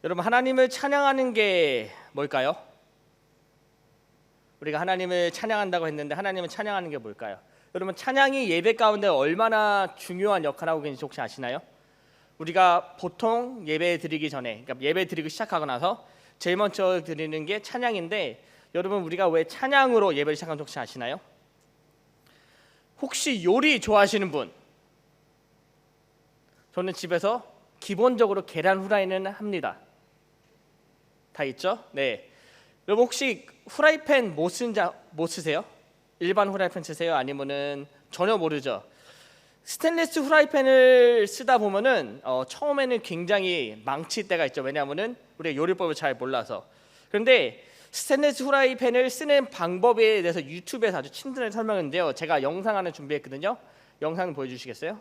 여러분, 하나님을 찬양하는 게 뭘까요? 우리가 하나님을 찬양한다고 했는데 하나님을 찬양하는 게 뭘까요? 여러분, 찬양이 예배 가운데 얼마나 중요한 역할을 하고 계신지 혹시 아시나요? 우리가 보통 예배 드리기 전에, 그러니까 예배 드리기 시작하고 나서 제일 먼저 드리는 게 찬양인데, 여러분, 우리가 왜 찬양으로 예배를 시작하는지 혹시 아시나요? 혹시 요리 좋아하시는 분? 저는 집에서 기본적으로 계란 후라이는 합니다. 다 있죠? 네. 여러분, 혹시 후라이팬 뭐 쓰세요? 일반 후라이팬 쓰세요? 아니면은 전혀 모르죠? 스테인리스 후라이팬을 쓰다 보면은 처음에는 굉장히 망칠 때가 있죠. 왜냐하면은 우리가 요리법을 잘 몰라서. 그런데 스테인리스 후라이팬을 쓰는 방법에 대해서 유튜브에서 아주 친절하게 설명했는데요. 제가 영상 하나 준비했거든요. 영상 보여주시겠어요?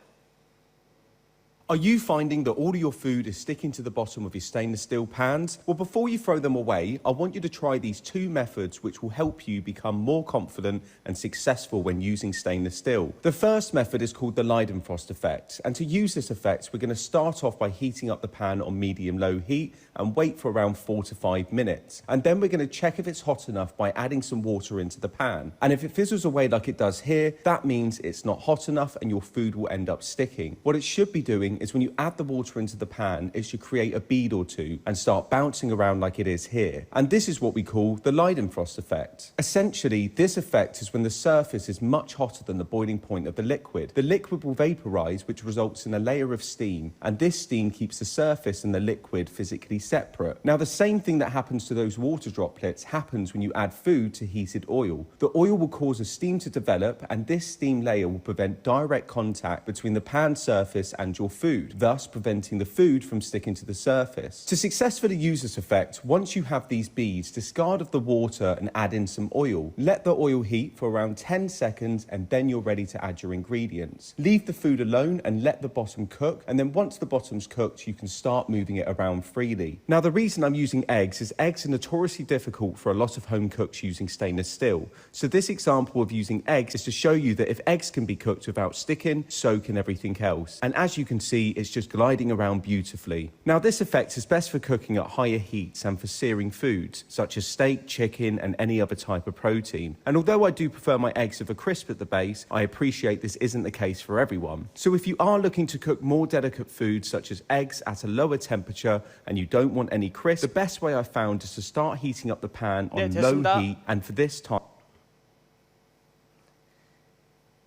Are you finding that all of your food is sticking to the bottom of your stainless steel pans? Well, before you throw them away, I want you to try these two methods which will help you become more confident and successful when using stainless steel. The first method is called the Leidenfrost effect, and to use this effect, we're going to start off by heating up the pan on medium-low heat and wait for around 4 to 5 minutes. And then we're going to check if it's hot enough by adding some water into the pan. And if it fizzles away like it does here, that means it's not hot enough and your food will end up sticking. What it should be doing is when you add the water into the pan, it should create a bead or two and start bouncing around like it is here. And this is what we call the Leidenfrost effect. Essentially, this effect is when the surface is much hotter than the boiling point of the liquid. The liquid will vaporize, which results in a layer of steam, and this steam keeps the surface and the liquid physically separate. Now, the same thing that happens to those water droplets happens when you add food to heated oil. The oil will cause a steam to develop, and this steam layer will prevent direct contact between the pan surface and your food, thus preventing the food from sticking to the surface. To successfully use this effect, once you have these beads, discard of the water and add in some oil. Let the oil heat for around 10 seconds and then you're ready to add your ingredients. Leave the food alone and let the bottom cook, and then once the bottom's cooked, you can start moving it around freely. Now, the reason I'm using eggs is eggs are notoriously difficult for a lot of home cooks using stainless steel. So this example of using eggs is to show you that if eggs can be cooked without sticking, so can everything else. And as you can see, it's just gliding around beautifully. Now, this effect is best for cooking at higher heats and for searing foods, such as steak, chicken, and any other type of protein. And although I do prefer my eggs with a crisp at the base, I appreciate this isn't the case for everyone. So if you are looking to cook more delicate foods, such as eggs at a lower temperature, and you don't want any crisp, the best way I've found is to start heating up the pan on low heat, and for this time,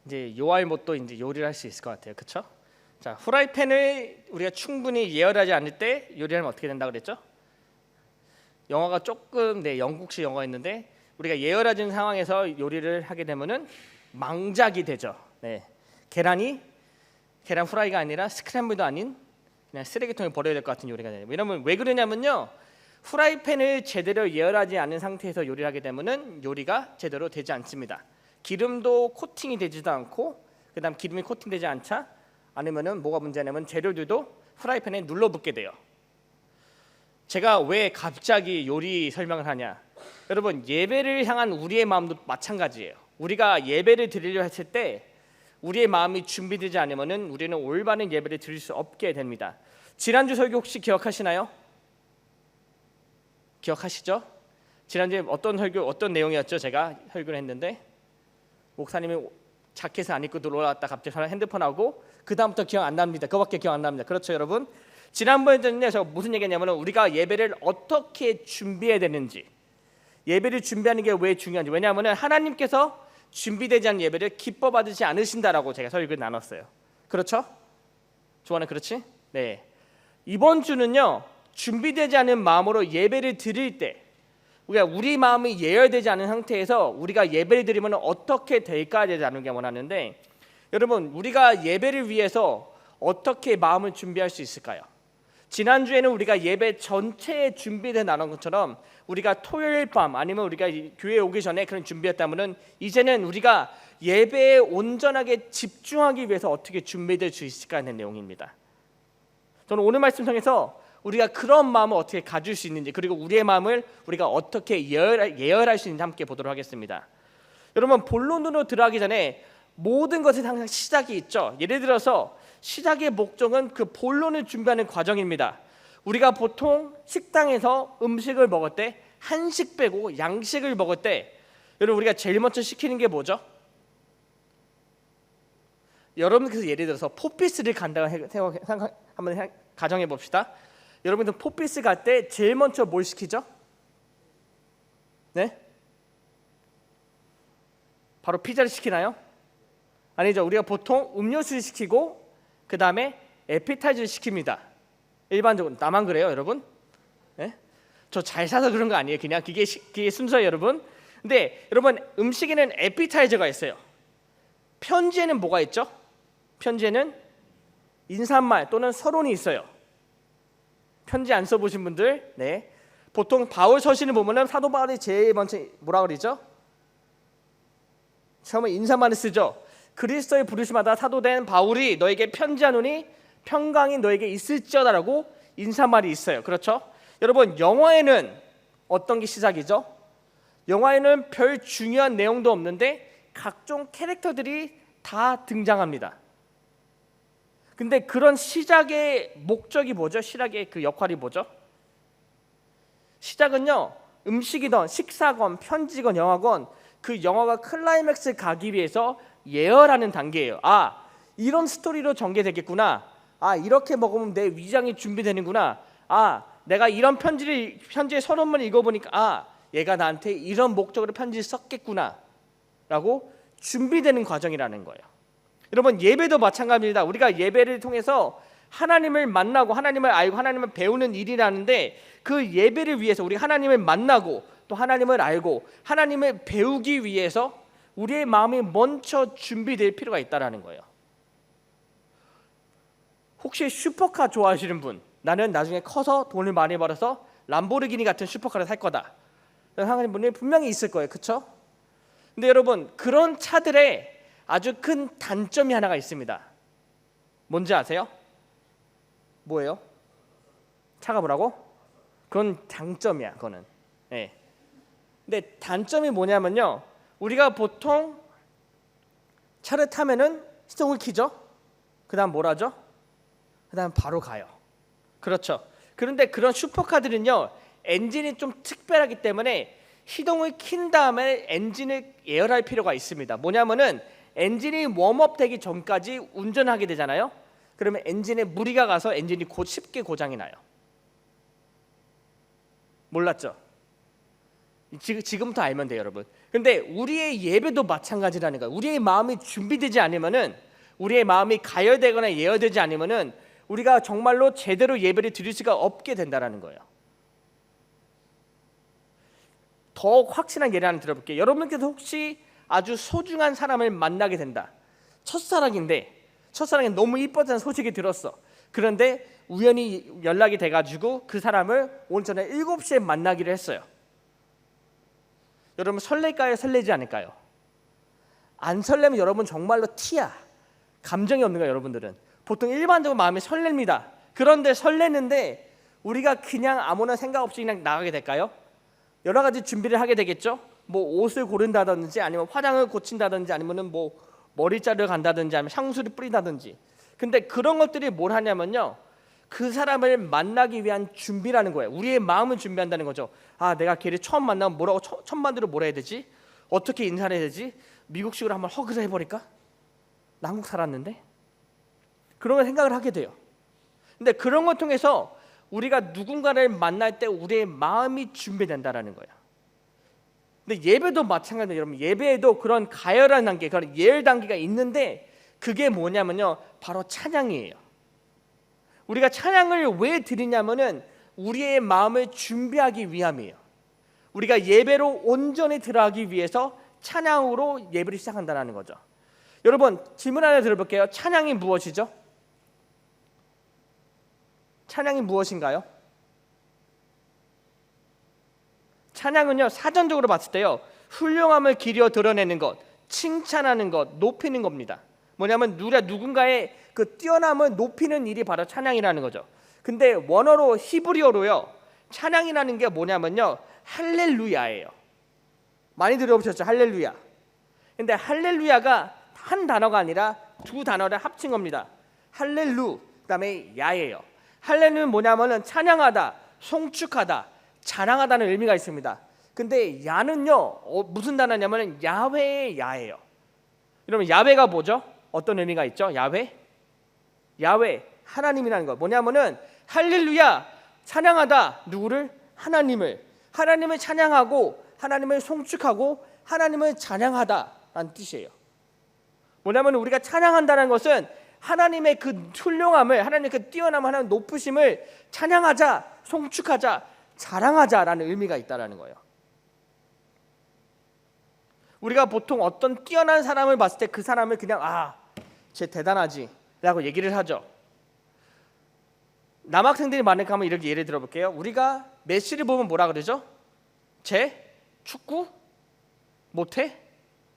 이제 요알못도 이제 요리를 할 수 있을 것 같아요. 그렇죠? 자, 후라이팬을 우리가 충분히 예열하지 않을 때 요리하면 어떻게 된다 그랬죠? 영어가 조금 영국식 영어였는데 우리가 예열하지 않은 상황에서 요리를 하게 되면은 망작이 되죠. 네, 계란 후라이가 아니라 스크램블도 아닌 그냥 쓰레기통에 버려야 될 것 같은 요리가 돼요. 왜냐면 왜 그러냐면요, 후라이팬을 제대로 예열하지 않은 상태에서 요리를 하게 되면은 요리가 제대로 되지 않습니다. 기름도 코팅이 되지도 않고, 그다음 기름이 코팅되지 않자 아니면은 뭐가 문제냐면 재료들도 후라이팬에 눌러붙게 돼요. 제가 왜 갑자기 요리 설명을 하냐? 여러분, 예배를 향한 우리의 마음도 마찬가지예요. 우리가 예배를 드리려 했을 때 우리의 마음이 준비되지 않으면은 우리는 올바른 예배를 드릴 수 없게 됩니다. 지난주 설교 혹시 기억하시나요? 기억하시죠? 지난주에 어떤 내용이었죠? 제가 설교를 했는데 목사님이 자켓을 안 입고 들어왔다 갑자기 핸드폰하고 그 다음부터 기억 안 납니다. 그거밖에 기억 안 납니다. 그렇죠, 여러분? 지난번에 제가 무슨 얘기했냐면 우리가 예배를 어떻게 준비해야 되는지, 예배를 준비하는 게 왜 중요한지. 왜냐하면 하나님께서 준비되지 않은 예배를 기뻐 받으시 않으신다라고 제가 설교를 나눴어요. 그렇죠? 조아는 그렇지? 네. 이번 주는요, 준비되지 않은 마음으로 예배를 드릴 때 우리 마음이 예열되지 않은 상태에서 우리가 예배를 드리면 어떻게 될까에 대해서 나누기 원하는데, 여러분, 우리가 예배를 위해서 어떻게 마음을 준비할 수 있을까요? 지난주에는 우리가 예배 전체에 준비돼 나눈 것처럼 우리가 토요일 밤 아니면 우리가 교회에 오기 전에 그런 준비했다면 이제는 우리가 예배에 온전하게 집중하기 위해서 어떻게 준비될 수 있을까 하는 내용입니다. 저는 오늘 말씀 통해서 우리가 그런 마음을 어떻게 가질 수 있는지, 그리고 우리의 마음을 우리가 어떻게 예열할 수 있는지 함께 보도록 하겠습니다. 여러분, 본론으로 들어가기 전에 모든 것에 항상 시작이 있죠. 예를 들어서 시작의 목적은 그 본론을 준비하는 과정입니다. 우리가 보통 식당에서 음식을 먹을 때 한식 빼고 양식을 먹을 때 여러분 우리가 제일 먼저 시키는 게 뭐죠? 여러분께서 예를 들어서 포피스를 간다고 한번 가정해 봅시다. 여러분들 포피스 갈 때 제일 먼저 뭘 시키죠? 네? 바로 피자를 시키나요? 아니죠. 우리가 보통 음료수를 시키고 그 다음에 에피타이저를 시킵니다. 일반적으로 나만 그래요, 여러분? 네? 저 잘 사서 그런 거 아니에요. 그냥 그게 순서예요, 여러분. 근데 여러분 음식에는 에피타이저가 있어요. 편지에는 뭐가 있죠? 편지에는 인사말 또는 서론이 있어요. 편지 안 써보신 분들, 네. 보통 바울 서신을 보면은 사도 바울이 제일 먼저 뭐라 그러죠? 처음에 인사말을 쓰죠. 그리스도의 부르심마다 사도된 바울이 너에게 편지하노니 평강이 너에게 있을지어다라고 인사말이 있어요. 그렇죠? 여러분 영화에는 어떤 게 시작이죠? 영화에는 별 중요한 내용도 없는데 각종 캐릭터들이 다 등장합니다. 근데 그런 시작의 목적이 뭐죠? 시작의 그 역할이 뭐죠? 시작은요, 음식이건 식사건 편지건 영화건 그 영화가 클라이맥스 가기 위해서 예열하는 단계예요. 아, 이런 스토리로 전개되겠구나. 아, 이렇게 먹으면 내 위장이 준비되는구나. 아, 내가 이런 편지의 서론문을 읽어보니까 아, 얘가 나한테 이런 목적으로 편지를 썼겠구나 라고 준비되는 과정이라는 거예요. 여러분 예배도 마찬가지입니다. 우리가 예배를 통해서 하나님을 만나고 하나님을 알고 하나님을 배우는 일이라는데 그 예배를 위해서 우리 하나님을 만나고 또 하나님을 알고 하나님을 배우기 위해서 우리의 마음이 먼저 준비될 필요가 있다는 거예요. 혹시 슈퍼카 좋아하시는 분, 나는 나중에 커서 돈을 많이 벌어서 람보르기니 같은 슈퍼카를 살 거다 생각하는 분이 분명히 있을 거예요. 그렇죠? 근데 여러분 그런 차들의 아주 큰 단점이 하나가 있습니다. 뭔지 아세요? 뭐예요? 차가 뭐라고? 그건 장점이야. 그거는. 네. 근데 단점이 뭐냐면요. 우리가 보통 차를 타면은 시동을 켜죠. 그다음 뭘 하죠? 그다음 바로 가요. 그렇죠. 그런데 그런 슈퍼카들은요. 엔진이 좀 특별하기 때문에 시동을 킨 다음에 엔진을 예열할 필요가 있습니다. 뭐냐면은 엔진이 웜업 되기 전까지 운전하게 되잖아요. 그러면 엔진에 무리가 가서 엔진이 쉽게 고장이 나요. 몰랐죠? 지금부터 알면 돼요, 여러분. 근데 우리의 예배도 마찬가지라는 거예요. 우리의 마음이 준비되지 않으면은, 우리의 마음이 가열되거나 예열되지 않으면은 우리가 정말로 제대로 예배를 드릴 수가 없게 된다라는 거예요. 더 확실한 예를 하나 들어볼게요. 여러분께서 혹시 아주 소중한 사람을 만나게 된다. 첫사랑인데 첫사랑이 너무 이뻤다는 소식이 들었어. 그런데 우연히 연락이 돼가지고 그 사람을 오늘 저녁 7시에 만나기로 했어요. 여러분 설렐까요? 설레지 않을까요? 안 설레면 여러분 정말로 티야. 감정이 없는 거예요. 여러분들은 보통 일반적으로 마음이 설렙니다. 그런데 설레는데 우리가 그냥 아무나 생각 없이 그냥 나가게 될까요? 여러 가지 준비를 하게 되겠죠. 뭐 옷을 고른다든지 아니면 화장을 고친다든지 아니면은 뭐 머리 자르러 간다든지 아니면 향수를 뿌린다든지. 근데 그런 것들이 뭘 하냐면요. 그 사람을 만나기 위한 준비라는 거예요. 우리의 마음을 준비한다는 거죠. 아, 내가 걔를 처음 만나면 뭐라고 첫 만으로 뭐라 해야 되지? 어떻게 인사를 해야 되지? 미국식으로 한번 허그를 해버릴까? 나 한국 살았는데? 그런 걸 생각을 하게 돼요. 근데 그런 걸 통해서 우리가 누군가를 만날 때 우리의 마음이 준비된다라는 거예요. 근데 예배도 마찬가지예요. 여러분 예배에도 그런 가열한 단계, 그런 예열 단계가 있는데 그게 뭐냐면요. 바로 찬양이에요. 우리가 찬양을 왜 드리냐면은 우리의 마음을 준비하기 위함이에요. 우리가 예배로 온전히 들어가기 위해서 찬양으로 예배를 시작한다는 거죠. 여러분 질문 하나 들어볼게요. 찬양이 무엇이죠? 찬양이 무엇인가요? 찬양은요 사전적으로 봤을 때요 훌륭함을 기려 드러내는 것, 칭찬하는 것, 높이는 겁니다. 뭐냐면 누군가의 그 뛰어남을 높이는 일이 바로 찬양이라는 거죠. 근데 원어로 히브리어로요 찬양이라는 게 뭐냐면요 할렐루야예요. 많이 들어보셨죠? 할렐루야. 근데 할렐루야가 한 단어가 아니라 두 단어를 합친 겁니다. 할렐루 그다음에 야예요. 할렐루야는 뭐냐면은 찬양하다, 송축하다, 자랑하다는 의미가 있습니다. 근데 야는요 무슨 단어냐면은 야훼의 야예요. 여러분 야훼가 뭐죠? 어떤 의미가 있죠? 야훼 하나님이라는 거. 뭐냐면은 할렐루야 찬양하다 누구를? 하나님을 찬양하고 하나님을 송축하고 하나님을 찬양하다라는 뜻이에요. 뭐냐면 우리가 찬양한다는 것은 하나님의 그 훌륭함을, 하나님의 그 뛰어남을, 하나님의 높으심을 찬양하자, 송축하자, 자랑하자라는 의미가 있다라는 거예요. 우리가 보통 어떤 뛰어난 사람을 봤을 때 그 사람을 그냥 쟤 대단하지라고 얘기를 하죠. 남학생들이 만약에 하면 이렇게 예를 들어볼게요. 우리가 메시를 보면 뭐라 그러죠? 쟤 축구 못해?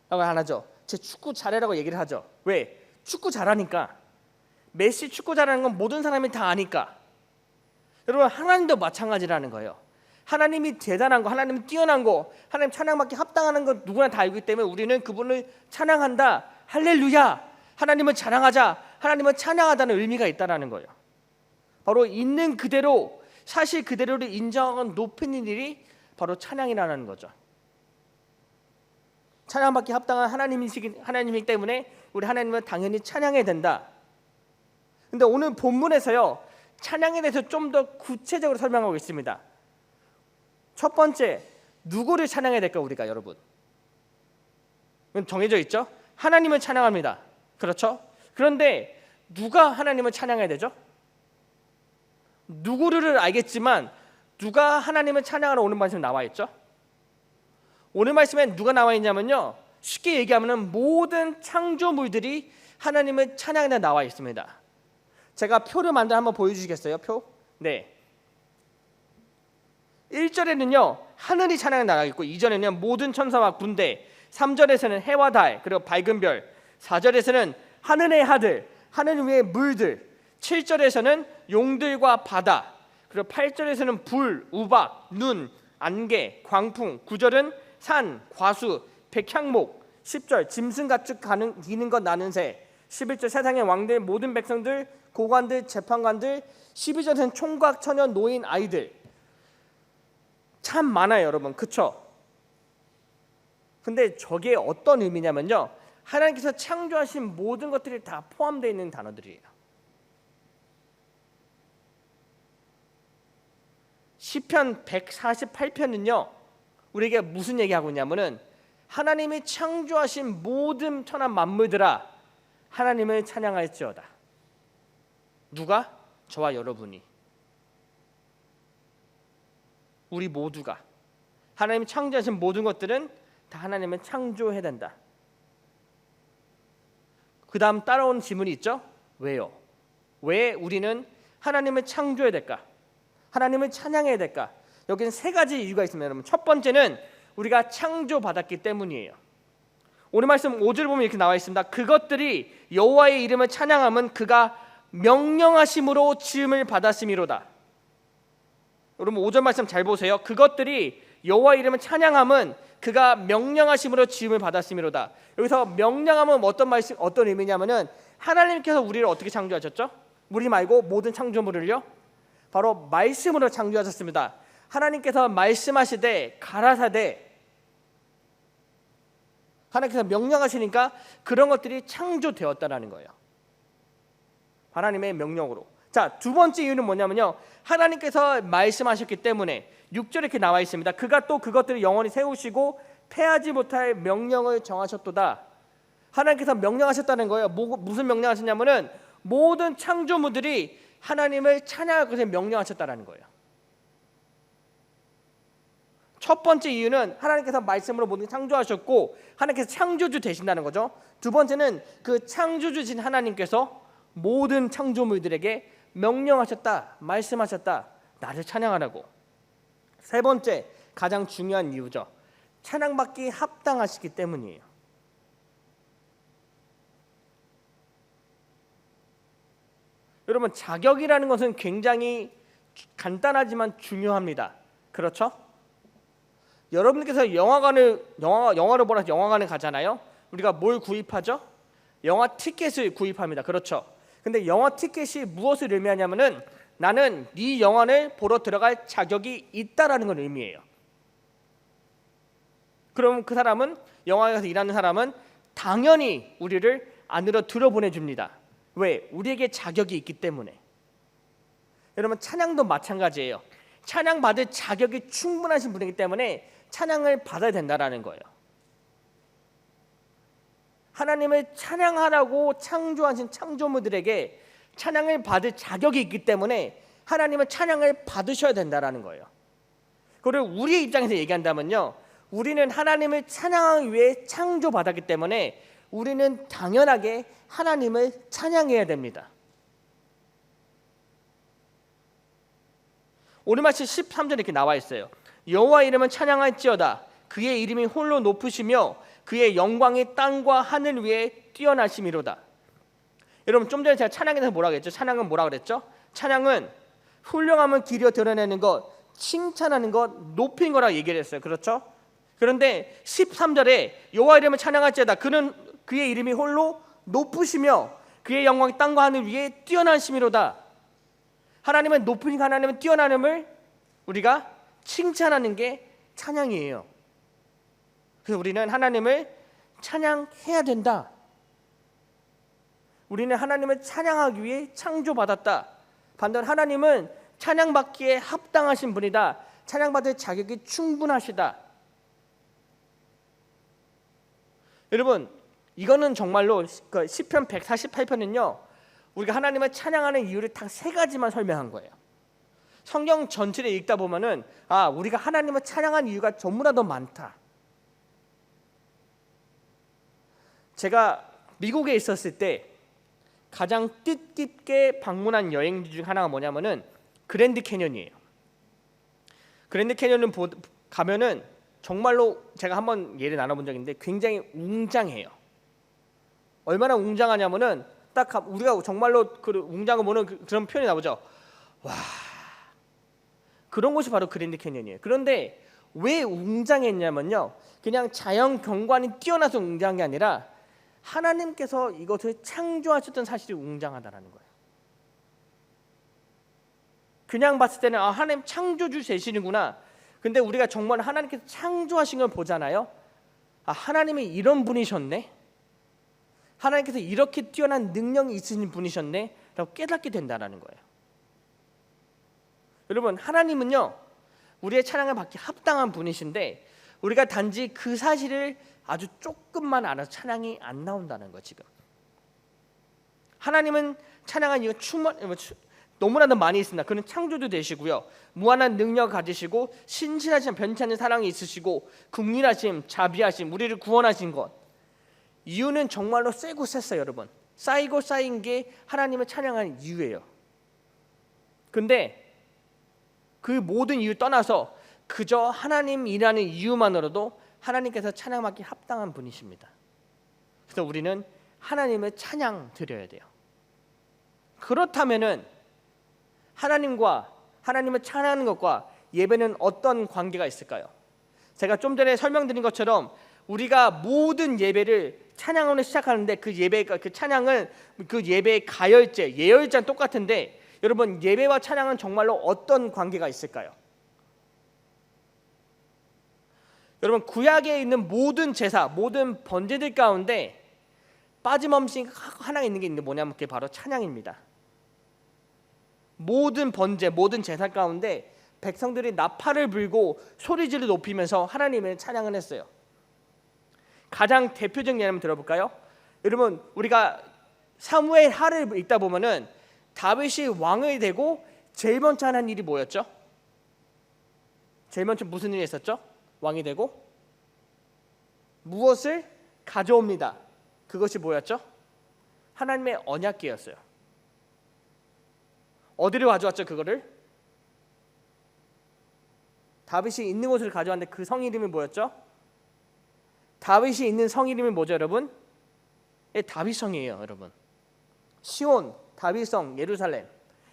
라고 하죠. 쟤 축구 잘해라고 얘기를 하죠. 왜? 축구 잘하니까. 메시 축구 잘하는 건 모든 사람이 다 아니까. 여러분 하나님도 마찬가지라는 거예요. 하나님이 대단한 거, 하나님이 뛰어난 거, 하나님 찬양받기 합당하는 거 누구나 다 알기 때문에 우리는 그분을 찬양한다. 할렐루야. 하나님을 자랑하자. 하나님을 찬양하다는 의미가 있다라는 거예요. 바로 있는 그대로, 사실 그대로를 인정하고 높이는 일이 바로 찬양이라는 거죠. 찬양받기 합당한 하나님이기 때문에 우리 하나님은 당연히 찬양해야 된다. 근데 오늘 본문에서요 찬양에 대해서 좀 더 구체적으로 설명하고 있습니다. 첫 번째, 누구를 찬양해야 될까 우리가 여러분? 정해져 있죠? 하나님을 찬양합니다. 그렇죠? 그런데 누가 하나님을 찬양해야 되죠? 누구를 알겠지만 누가 하나님을 찬양하러 오는 말씀 나와 있죠? 오늘 말씀에 누가 나와 있냐면요, 쉽게 얘기하면 모든 창조물들이 하나님을 찬양하는 데 나와 있습니다. 제가 표를 만들어 한번 보여주시겠어요? 표? 네. 1절에는요 하늘이 찬양에 나가 있고, 2절에는 모든 천사와 군대, 3절에서는 해와 달 그리고 밝은 별, 4절에서는 하늘의 하들, 하늘 위의 물들, 7절에서는 용들과 바다, 그리고 8절에서는 불, 우박, 눈, 안개, 광풍, 9절은 산, 과수, 백향목, 10절 짐승 가축 기는 것 나는 새, 11절 세상의 왕들, 모든 백성들, 고관들, 재판관들, 12절에는 총각, 처녀, 노인, 아이들. 참 많아요 여러분, 그쵸? 근데 저게 어떤 의미냐면요, 하나님께서 창조하신 모든 것들이 다 포함되어 있는 단어들이에요. 시편 148편은요 우리에게 무슨 얘기하고 있냐면은 하나님이 창조하신 모든 천한 만물들아 하나님을 찬양할지어다. 누가? 저와 여러분이, 우리 모두가. 하나님이 창조하신 모든 것들은 다 하나님을 창조해야 된다. 그 다음 따라오는 질문이 있죠. 왜요? 왜 우리는 하나님을 창조해야 될까? 하나님을 찬양해야 될까? 여기는 세 가지 이유가 있습니다 여러분. 첫 번째는 우리가 창조받았기 때문이에요. 오늘 말씀 5절 보면 이렇게 나와 있습니다. 그것들이 여호와의 이름을 찬양함은 그가 명령하심으로 지음을 받았음이로다. 여러분 5절 말씀 잘 보세요. 그것들이 여호와의 이름을 찬양함은 그가 명령하심으로 지음을 받았음이로다. 여기서 명령함은 어떤 의미냐면은 하나님께서 우리를 어떻게 창조하셨죠? 우리 말고 모든 창조물을요 바로 말씀으로 창조하셨습니다. 하나님께서 말씀하시되 가라사대, 하나님께서 명령하시니까 그런 것들이 창조되었다라는 거예요. 하나님의 명령으로. 자, 두 번째 이유는 뭐냐면요, 하나님께서 말씀하셨기 때문에 6절에 이렇게 나와 있습니다. 그가 또 그것들을 영원히 세우시고 패하지 못할 명령을 정하셨도다. 하나님께서 명령하셨다는 거예요. 무슨 명령하셨냐면은 모든 창조물들이 하나님을 찬양할 것을 명령하셨다라는 거예요. 첫 번째 이유는 하나님께서 말씀으로 모든 창조하셨고 하나님께서 창조주 되신다는 거죠. 두 번째는 그 창조주신 하나님께서 모든 창조물들에게 명령하셨다, 말씀하셨다, 나를 찬양하라고. 세 번째, 가장 중요한 이유죠. 찬양받기 합당하시기 때문이에요. 여러분, 자격이라는 것은 굉장히 간단하지만 중요합니다. 그렇죠? 여러분께서 영화를 보러 영화관에 가잖아요. 우리가 뭘 구입하죠? 영화 티켓을 구입합니다. 그렇죠? 근데 영화 티켓이 무엇을 의미하냐면은 나는 네 영안을 보러 들어갈 자격이 있다라는 걸 의미해요. 그럼 그 사람은, 영화에 가서 일하는 사람은 당연히 우리를 안으로 들어보내줍니다. 왜? 우리에게 자격이 있기 때문에. 여러분, 찬양도 마찬가지예요. 찬양 받을 자격이 충분하신 분이기 때문에 찬양을 받아야 된다라는 거예요. 하나님을 찬양하라고 창조하신 창조물들에게 찬양을 받을 자격이 있기 때문에 하나님은 찬양을 받으셔야 된다라는 거예요. 그걸 우리의 입장에서 얘기한다면요, 우리는 하나님을 찬양하기 위해 창조받았기 때문에 우리는 당연하게 하나님을 찬양해야 됩니다. 오늘 말씀 13절에 이렇게 나와 있어요. 여호와 이름은 찬양할지어다. 그의 이름이 홀로 높으시며 그의 영광이 땅과 하늘 위에 뛰어나심이로다. 여러분, 좀 전에 제가 찬양에 대해서 뭐라고 했죠? 찬양은 뭐라고 그랬죠? 찬양은 훌륭함을 기려 드러내는 것, 칭찬하는 것, 높인 거라고 얘기를 했어요. 그렇죠? 그런데 13절에 여호와 이름을 찬양할지어다. 그는 그의 이름이 홀로 높으시며 그의 영광이 땅과 하늘 위에 뛰어나심이로다. 하나님은 높으신 하나님은 뛰어나음을 우리가 칭찬하는 게 찬양이에요. 그래서 우리는 하나님을 찬양해야 된다. 우리는 하나님을 찬양하기 위해 창조받았다. 반대로 하나님은 찬양받기에 합당하신 분이다. 찬양받을 자격이 충분하시다. 여러분, 이거는 정말로 그 시편 148편은요, 우리가 하나님을 찬양하는 이유를 딱 세 가지만 설명한 거예요. 성경 전체를 읽다 보면은 우리가 하나님을 찬양한 이유가 전부 다 더 많다. 제가 미국에 있었을 때 가장 뜻깊게 방문한 여행지 중 하나가 뭐냐면은 그랜드 캐년이에요. 그랜드 캐년은 가면은 정말로 제가 한번 예를 나눠본 적이 있는데 굉장히 웅장해요. 얼마나 웅장하냐면은 딱 우리가 정말로 그 웅장을 보는 그런 표현이 나오죠. 와, 그런 곳이 바로 그랜드 캐년이에요. 그런데 왜 웅장했냐면요, 그냥 자연 경관이 뛰어나서 웅장한 게 아니라 하나님께서 이것을 창조하셨던 사실이 웅장하다라는 거예요. 그냥 봤을 때는 하나님 창조주 되시는구나. 근데 우리가 정말 하나님께서 창조하신 걸 보잖아요. 하나님이 이런 분이셨네. 하나님께서 이렇게 뛰어난 능력이 있으신 분이셨네 라고 깨닫게 된다는 거예요. 여러분, 하나님은요, 우리의 찬양을 받기 합당한 분이신데 우리가 단지 그 사실을 아주 조금만 알아서 찬양이 안 나온다는 거. 지금 하나님은 찬양한 이유가 너무나도 많이 있습니다. 그는 창조도 되시고요, 무한한 능력 가지시고 신실하신 변치 않는 사랑이 있으시고 긍휼하심, 자비하심, 우리를 구원하신 것. 이유는 정말로 세고 셌어요. 여러분, 쌓이고 쌓인 게 하나님을 찬양하는 이유예요. 근데 그 모든 이유 떠나서 그저 하나님이라는 이유만으로도 하나님께서 찬양받기 합당한 분이십니다. 그래서 우리는 하나님을 찬양 드려야 돼요. 그렇다면은 하나님을 찬양하는 것과 예배는 어떤 관계가 있을까요? 제가 좀 전에 설명드린 것처럼 우리가 모든 예배를 찬양으로 시작하는데 그 예배가, 그 찬양은 그 예배의 가열제, 예열제는 똑같은데 여러분, 예배와 찬양은 정말로 어떤 관계가 있을까요? 여러분, 구약에 있는 모든 제사, 모든 번제들 가운데 빠짐없이 하나 있는 게 있는데 뭐냐면 그게 바로 찬양입니다. 모든 번제, 모든 제사 가운데 백성들이 나팔을 불고 소리질을 높이면서 하나님을 찬양을 했어요. 가장 대표적인 예를 한번 들어볼까요? 여러분, 우리가 사무엘 하를 읽다 보면은 다윗이 왕이 되고 제일 먼저 하는 일이 뭐였죠? 제일 먼저 무슨 일이 있었죠? 왕이 되고 무엇을 가져옵니다. 그것이 뭐였죠? 하나님의 언약궤였어요. 어디를 가져왔죠? 그거를 다윗이 있는 곳을 가져왔는데 그 성 이름이 뭐였죠? 다윗이 있는 성 이름이 뭐죠, 여러분? 다윗성이에요, 여러분. 시온, 다윗성, 예루살렘.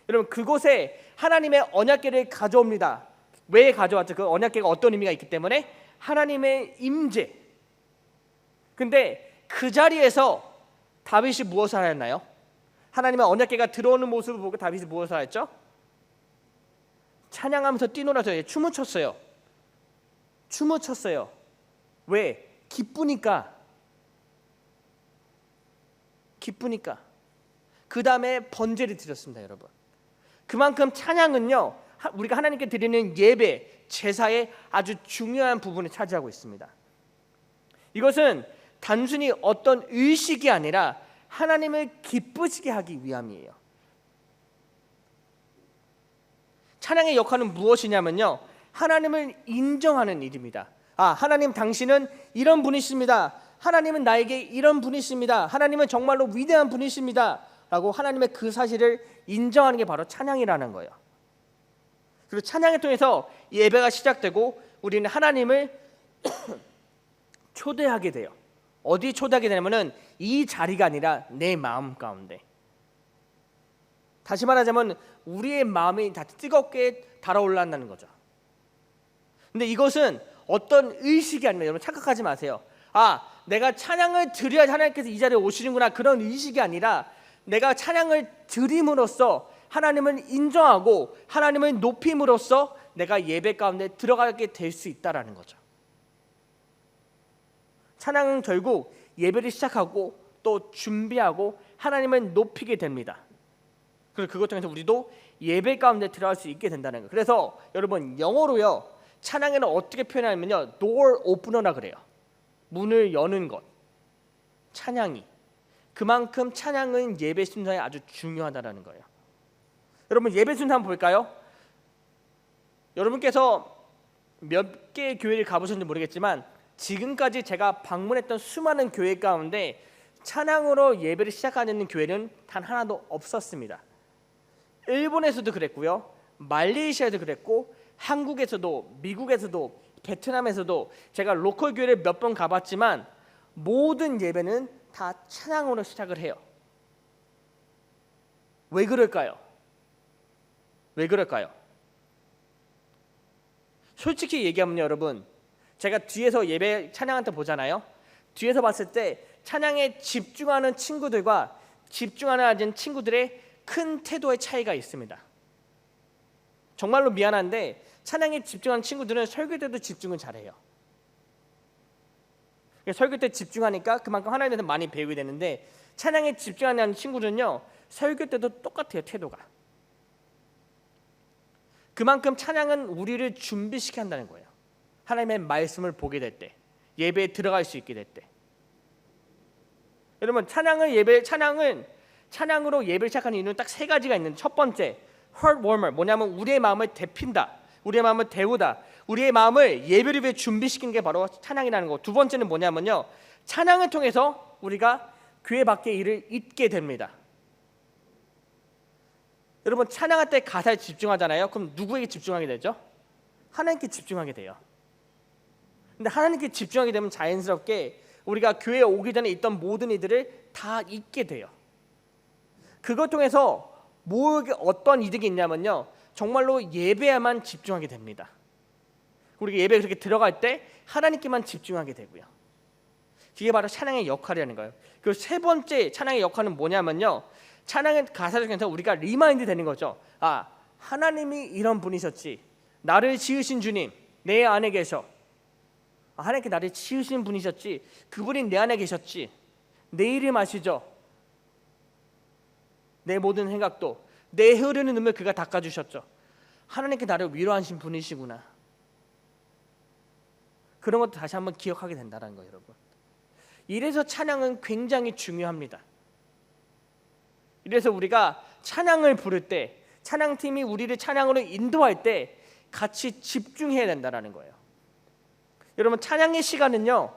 여러분, 그곳에 하나님의 언약궤를 가져옵니다. 왜 가져왔죠? 그 언약궤가 어떤 의미가 있기 때문에 하나님의 임재. 근데 그 자리에서 다윗이 무엇을 하였나요? 하나님의 언약궤가 들어오는 모습을 보고 다윗이 무엇을 하였죠? 찬양하면서 뛰놀아서 춤을 췄어요. 춤을 췄어요. 왜? 기쁘니까. 그 다음에 번제를 드렸습니다, 여러분. 그만큼 찬양은요, 우리가 하나님께 드리는 예배, 제사의 아주 중요한 부분을 차지하고 있습니다. 이것은 단순히 어떤 의식이 아니라 하나님을 기쁘시게 하기 위함이에요. 찬양의 역할은 무엇이냐면요, 하나님을 인정하는 일입니다. 하나님 당신은 이런 분이십니다. 하나님은 나에게 이런 분이십니다. 하나님은 정말로 위대한 분이십니다. 라고 하나님의 그 사실을 인정하는 게 바로 찬양이라는 거예요. 그리고 찬양을 통해서 예배가 시작되고 우리는 하나님을 초대하게 돼요. 어디 초대하게 되냐면은 이 자리가 아니라 내 마음 가운데. 다시 말하자면 우리의 마음이 다 뜨겁게 달아올랐다는 거죠. 근데 이것은 어떤 의식이 아니라, 여러분 착각하지 마세요. 내가 찬양을 드려야 하나님께서 이 자리에 오시는구나, 그런 의식이 아니라 내가 찬양을 드림으로써 하나님을 인정하고 하나님을 높임으로써 내가 예배 가운데 들어가게 될 수 있다라는 거죠. 찬양은 결국 예배를 시작하고 또 준비하고 하나님을 높이게 됩니다. 그리고 그것 통해서 우리도 예배 가운데 들어갈 수 있게 된다는 거예요. 그래서 여러분 영어로요, 찬양에는 어떻게 표현하냐면요, door opener라 그래요. 문을 여는 것. 찬양이. 그만큼 찬양은 예배 순서에 아주 중요하다는 거예요. 여러분 예배 순서 한번 볼까요? 여러분께서 몇 개의 교회를 가보셨는지 모르겠지만 지금까지 제가 방문했던 수많은 교회 가운데 찬양으로 예배를 시작하는 교회는 단 하나도 없었습니다. 일본에서도 그랬고요, 말레이시아에도 그랬고, 한국에서도, 미국에서도, 베트남에서도 제가 로컬 교회를 몇 번 가봤지만 모든 예배는 다 찬양으로 시작을 해요. 왜 그럴까요? 솔직히 얘기하면 여러분, 제가 뒤에서 예배 찬양할 때 보잖아요. 뒤에서 봤을 때 찬양에 집중하는 친구들과 집중하는 않은 친구들의 큰 태도의 차이가 있습니다. 정말로 미안한데 찬양에 집중하는 친구들은 설교 때도 집중을 잘해요. 설교 때 집중하니까 그만큼 하나님에 대해서 많이 배우게 되는데, 찬양에 집중하는 친구들은요, 설교 때도 똑같아요, 태도가. 그만큼 찬양은 우리를 준비시켜야 한다는 거예요. 하나님의 말씀을 보게 될 때, 예배에 들어갈 수 있게 될 때. 여러분 찬양으로 예배를 시작하는 이유는 딱 세 가지가 있는데, 첫 번째 heart warmer, 뭐냐면 우리의 마음을 데핀다, 우리의 마음을 데우다, 우리의 마음을 예배를 위해 준비시키는 게 바로 찬양이라는 거. 두 번째는 뭐냐면요, 찬양을 통해서 우리가 교회 밖의 일을 잊게 됩니다. 여러분 찬양할 때 가사에 집중하잖아요. 그럼 누구에게 집중하게 되죠? 하나님께 집중하게 돼요. 근데 하나님께 집중하게 되면 자연스럽게 우리가 교회에 오기 전에 있던 모든 이들을 다 잊게 돼요. 그것 통해서 어떤 이득이 있냐면요, 정말로 예배에만 집중하게 됩니다. 우리가 예배에 그렇게 들어갈 때 하나님께만 집중하게 되고요. 이게 바로 찬양의 역할이라는 거예요. 그리고 세 번째 찬양의 역할은 뭐냐면요, 찬양의 가사 중에서 우리가 리마인드 되는 거죠. 하나님이 이런 분이셨지, 나를 지으신 주님 내 안에 계셔. 하나님께 나를 지으신 분이셨지, 그분이 내 안에 계셨지, 내 이름 아시죠? 내 모든 생각도, 내 흐르는 눈물 그가 닦아주셨죠. 하나님께 나를 위로하신 분이시구나. 그런 것도 다시 한번 기억하게 된다는 거예요, 여러분. 이래서 찬양은 굉장히 중요합니다. 이래서 우리가 찬양을 부를 때, 찬양팀이 우리를 찬양으로 인도할 때 같이 집중해야 된다는 거예요. 여러분 찬양의 시간은요,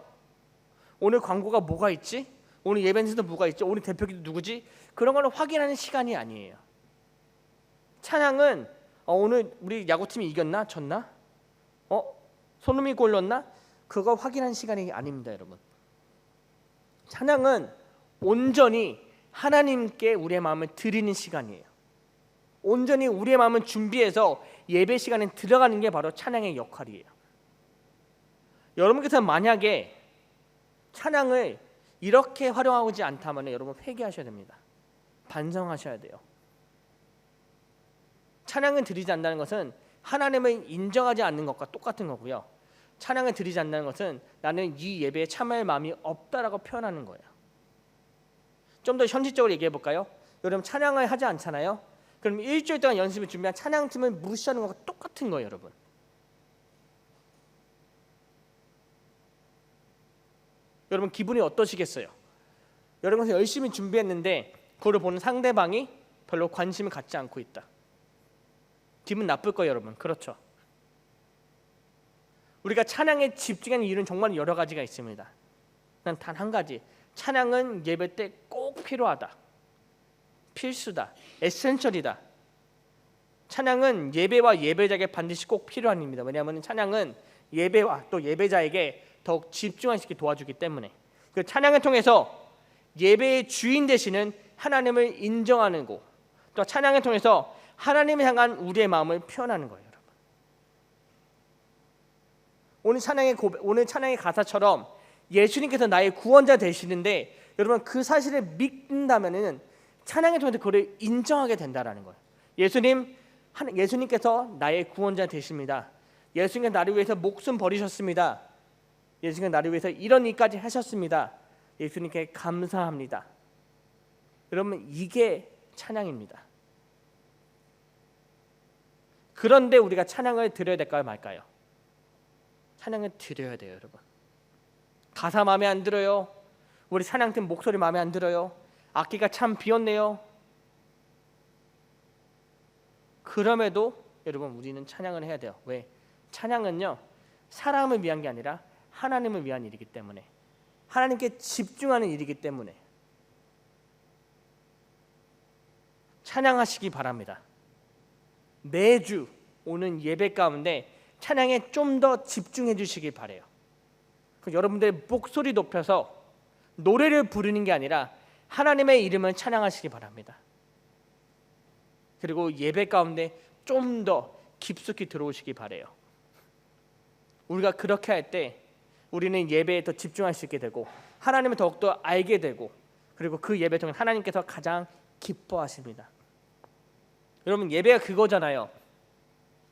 오늘 광고가 뭐가 있지? 오늘 예배에서도 뭐가 있지? 오늘 대표기도 누구지? 그런 거는 확인하는 시간이 아니에요. 찬양은 오늘 우리 야구팀이 이겼나? 졌나? 손흥민이 골 넣었나? 그거 확인하는 시간이 아닙니다, 여러분. 찬양은 온전히 하나님께 우리의 마음을 드리는 시간이에요. 온전히 우리의 마음을 준비해서 예배 시간에 들어가는 게 바로 찬양의 역할이에요. 여러분께서 만약에 찬양을 이렇게 활용하지 않다면 여러분 회개하셔야 됩니다. 반성하셔야 돼요. 찬양을 드리지 않는다는 것은 하나님을 인정하지 않는 것과 똑같은 거고요. 찬양을 드리지 않는 것은 나는 이 예배에 참여할 마음이 없다라고 표현하는 거예요. 좀 더 현실적으로 얘기해 볼까요? 여러분 찬양을 하지 않잖아요. 그럼 일주일 동안 연습을 준비한 찬양팀을 무시하는 것과 똑같은 거예요, 여러분. 여러분 기분이 어떠시겠어요? 여러분 열심히 준비했는데 그걸 보는 상대방이 별로 관심을 갖지 않고 있다. 기분 나쁠 거예요, 여러분. 그렇죠? 우리가 찬양에 집중하는 이유는 정말 여러 가지가 있습니다. 난 단 한 가지. 찬양은 예배 때 꼭 필요하다. 필수다. 에센셜이다. 찬양은 예배와 예배자에게 반드시 꼭 필요한 일입니다. 왜냐하면 찬양은 예배와 또 예배자에게 더욱 집중할 수 있게 도와주기 때문에 그 찬양을 통해서 예배의 주인 되시는 하나님을 인정하는 거, 또 찬양을 통해서 하나님을 향한 우리의 마음을 표현하는 거예요, 여러분. 오늘 찬양의 가사처럼 예수님께서 나의 구원자 되시는데 여러분 그 사실을 믿는다면은 찬양을 통해서 그를 인정하게 된다라는 거예요. 예수님께서 나의 구원자 되십니다. 예수님께서 나를 위해서 목숨 버리셨습니다. 예수님께서 나를 위해서 이런 일까지 하셨습니다. 예수님께 감사합니다. 여러분 이게 찬양입니다. 그런데 우리가 찬양을 드려야 될까요, 말까요? 찬양을 드려야 돼요, 여러분. 가사 마음에 안 들어요. 우리 찬양팀 목소리 마음에 안 들어요. 악기가 참 비었네요. 그럼에도 여러분 우리는 찬양을 해야 돼요. 왜? 찬양은요 사람을 위한 게 아니라 하나님을 위한 일이기 때문에, 하나님께 집중하는 일이기 때문에 찬양하시기 바랍니다. 매주 오는 예배 가운데 찬양에 좀 더 집중해 주시길 바라요. 여러분들의 목소리 높여서 노래를 부르는 게 아니라 하나님의 이름을 찬양하시기 바랍니다. 그리고 예배 가운데 좀 더 깊숙이 들어오시기 바라요. 우리가 그렇게 할 때 우리는 예배에 더 집중할 수 있게 되고 하나님을 더욱더 알게 되고 그리고 그 예배 통해 하나님께서 가장 기뻐하십니다. 여러분 예배가 그거잖아요.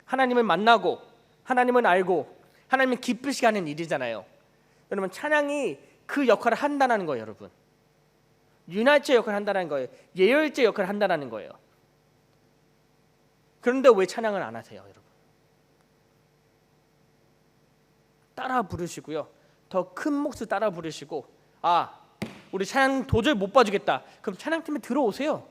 하나님을 만나고 하나님을 알고 하나님을 기쁘시게 하는 일이잖아요. 여러분 찬양이 그 역할을 한다는 거예요, 여러분. 유날제 역할을 한다는 거예요. 예열제 역할을 한다는 거예요. 그런데 왜 찬양을 안 하세요, 여러분? 따라 부르시고요. 더 큰 몫을 따라 부르시고 우리 찬양 도저히 못 봐주겠다. 그럼 찬양팀에 들어오세요.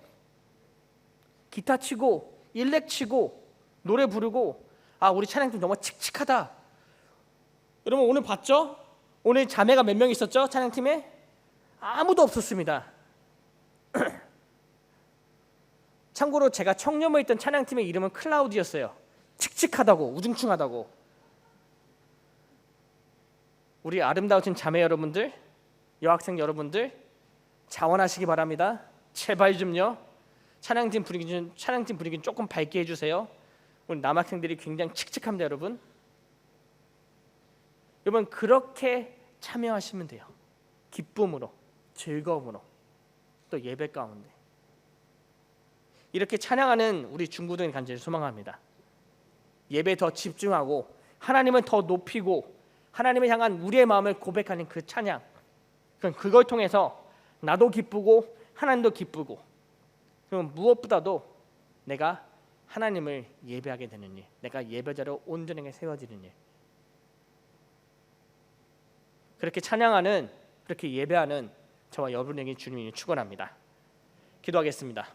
기타 치고 일렉 치고 노래 부르고 우리 찬양팀 정말 칙칙하다. 여러분 오늘 봤죠? 오늘 자매가 몇 명 있었죠? 찬양팀에? 아무도 없었습니다. 참고로 제가 청렴에 있던 찬양팀의 이름은 클라우디였어요. 칙칙하다고 우중충하다고. 우리 아름다우신 자매 여러분들, 여학생 여러분들 자원하시기 바랍니다. 제발 좀요. 찬양팀 분위기 조금 밝게 해주세요. 오늘 남학생들이 굉장히 칙칙합니다, 여러분. 여러분 그렇게 참여하시면 돼요. 기쁨으로, 즐거움으로, 또 예배 가운데 이렇게 찬양하는 우리 중고등을 간절히 소망합니다. 예배에 더 집중하고 하나님을 더 높이고 하나님을 향한 우리의 마음을 고백하는 그 찬양, 그걸 통해서 나도 기쁘고 하나님도 기쁘고, 그럼 무엇보다도 내가 하나님을 예배하게 되는 일, 내가 예배자로 온전하게 세워지는 일, 그렇게 찬양하는, 그렇게 예배하는 저와 여러분에게 주님이 축원합니다. 기도하겠습니다.